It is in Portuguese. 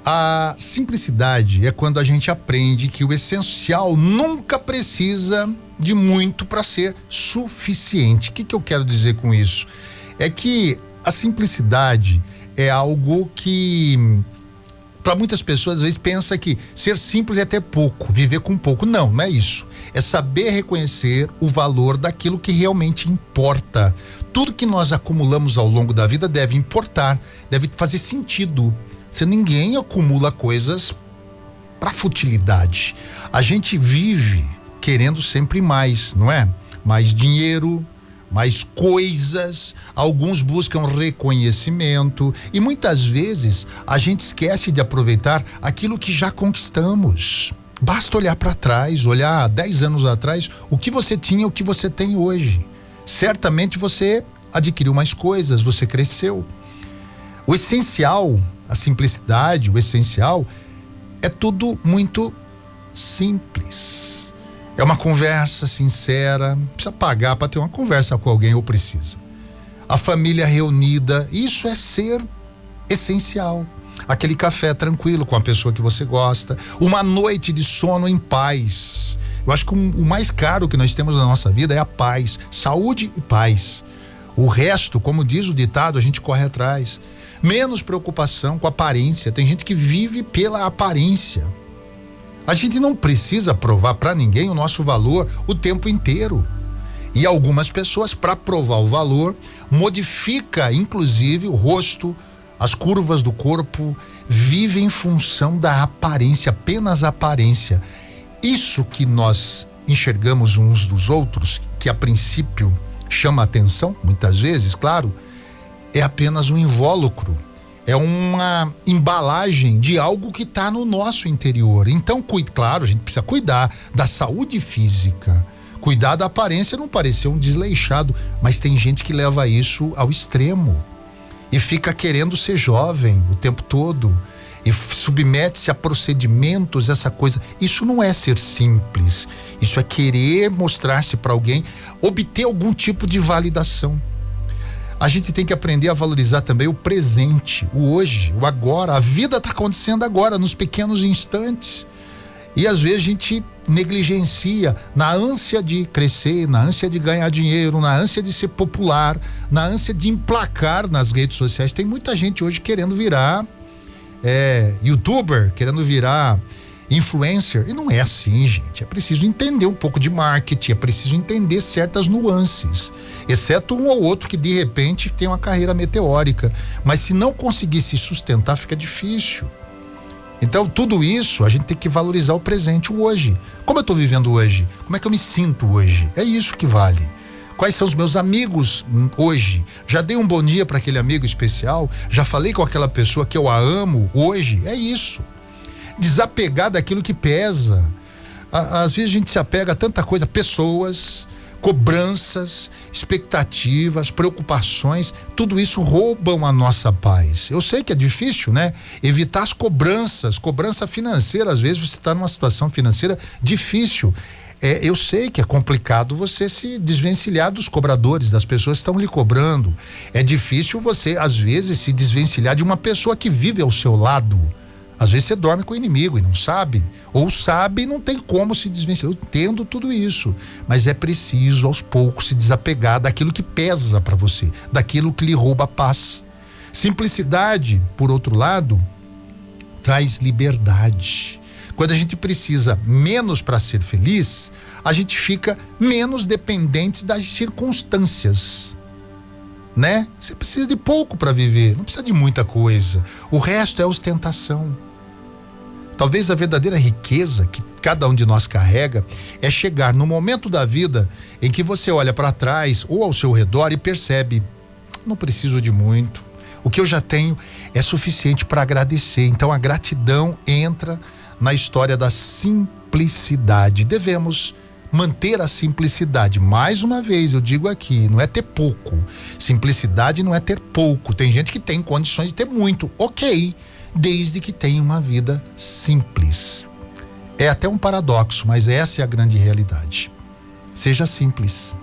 A simplicidade é quando a gente aprende que o essencial nunca precisa de muito para ser suficiente. O que eu quero dizer com isso? É que a simplicidade é algo que, para muitas pessoas, às vezes pensa que ser simples é ter pouco, viver com pouco. Não, não é isso. É saber reconhecer o valor daquilo que realmente importa. Tudo que nós acumulamos ao longo da vida deve importar, deve fazer sentido. Se ninguém acumula coisas para futilidade. A gente vive querendo sempre mais, não é? Mais dinheiro, mais coisas, alguns buscam reconhecimento e muitas vezes a gente esquece de aproveitar aquilo que já conquistamos. Basta olhar para trás, olhar 10 anos atrás, o que você tinha, o que você tem hoje. Certamente você adquiriu mais coisas, você cresceu. O essencial, a simplicidade, o essencial é tudo muito simples. É uma conversa sincera, não precisa pagar para ter uma conversa com alguém ou precisa. A família reunida, isso é ser essencial. Aquele café tranquilo com a pessoa que você gosta, uma noite de sono em paz. Eu acho que o mais caro que nós temos na nossa vida é a paz, saúde e paz. O resto, como diz o ditado, a gente corre atrás. Menos preocupação com a aparência. Tem gente que vive pela aparência. A gente não precisa provar para ninguém o nosso valor o tempo inteiro. E algumas pessoas, para provar o valor, modifica inclusive o rosto, as curvas do corpo, vive em função da aparência, apenas a aparência. Isso que nós enxergamos uns dos outros, que a princípio chama atenção, muitas vezes, claro, é apenas um invólucro, é uma embalagem de algo que está no nosso interior. Então, claro, a gente precisa cuidar da saúde física, cuidar da aparência, não parecer um desleixado, mas tem gente que leva isso ao extremo e fica querendo ser jovem o tempo todo e submete-se a procedimentos, essa coisa. Isso não é ser simples, isso é querer mostrar-se para alguém, obter algum tipo de validação. A gente tem que aprender a valorizar também o presente, o hoje, o agora. A vida está acontecendo agora, nos pequenos instantes. E às vezes a gente negligencia na ânsia de crescer, na ânsia de ganhar dinheiro, na ânsia de ser popular, na ânsia de emplacar nas redes sociais. Tem muita gente hoje querendo virar youtuber, querendo virar influencer. E não é assim, gente. É preciso entender um pouco de marketing, é preciso entender certas nuances. Exceto um ou outro que de repente tem uma carreira meteórica. Mas se não conseguir se sustentar, fica difícil. Então, tudo isso, a gente tem que valorizar o presente, o hoje. Como eu estou vivendo hoje? Como é que eu me sinto hoje? É isso que vale. Quais são os meus amigos hoje? Já dei um bom dia para aquele amigo especial? Já falei com aquela pessoa que eu a amo hoje? É isso. Desapegar daquilo que pesa. Às vezes a gente se apega a tanta coisa, pessoas, cobranças, expectativas, preocupações, tudo isso roubam a nossa paz. Eu sei que é difícil, né? Evitar as cobrança financeira, às vezes você está numa situação financeira difícil. Eu sei que é complicado você se desvencilhar dos cobradores, das pessoas que estão lhe cobrando. É difícil você, às vezes, se desvencilhar de uma pessoa que vive ao seu lado. Às vezes você dorme com o inimigo e não sabe, ou sabe e não tem como se desvencilhar. Eu entendo tudo isso, mas é preciso aos poucos se desapegar daquilo que pesa para você, daquilo que lhe rouba a paz. Simplicidade, por outro lado, traz liberdade. Quando a gente precisa menos para ser feliz, a gente fica menos dependente das circunstâncias, né? Você precisa de pouco para viver, não precisa de muita coisa. O resto é ostentação. Talvez a verdadeira riqueza que cada um de nós carrega é chegar no momento da vida em que você olha para trás ou ao seu redor e percebe: não preciso de muito, o que eu já tenho é suficiente para agradecer. Então a gratidão entra na história da simplicidade. Devemos manter a simplicidade. Mais uma vez eu digo aqui, não é ter pouco. Simplicidade não é ter pouco. Tem gente que tem condições de ter muito, ok, desde que tenha uma vida simples. É até um paradoxo, mas essa é a grande realidade. Seja simples.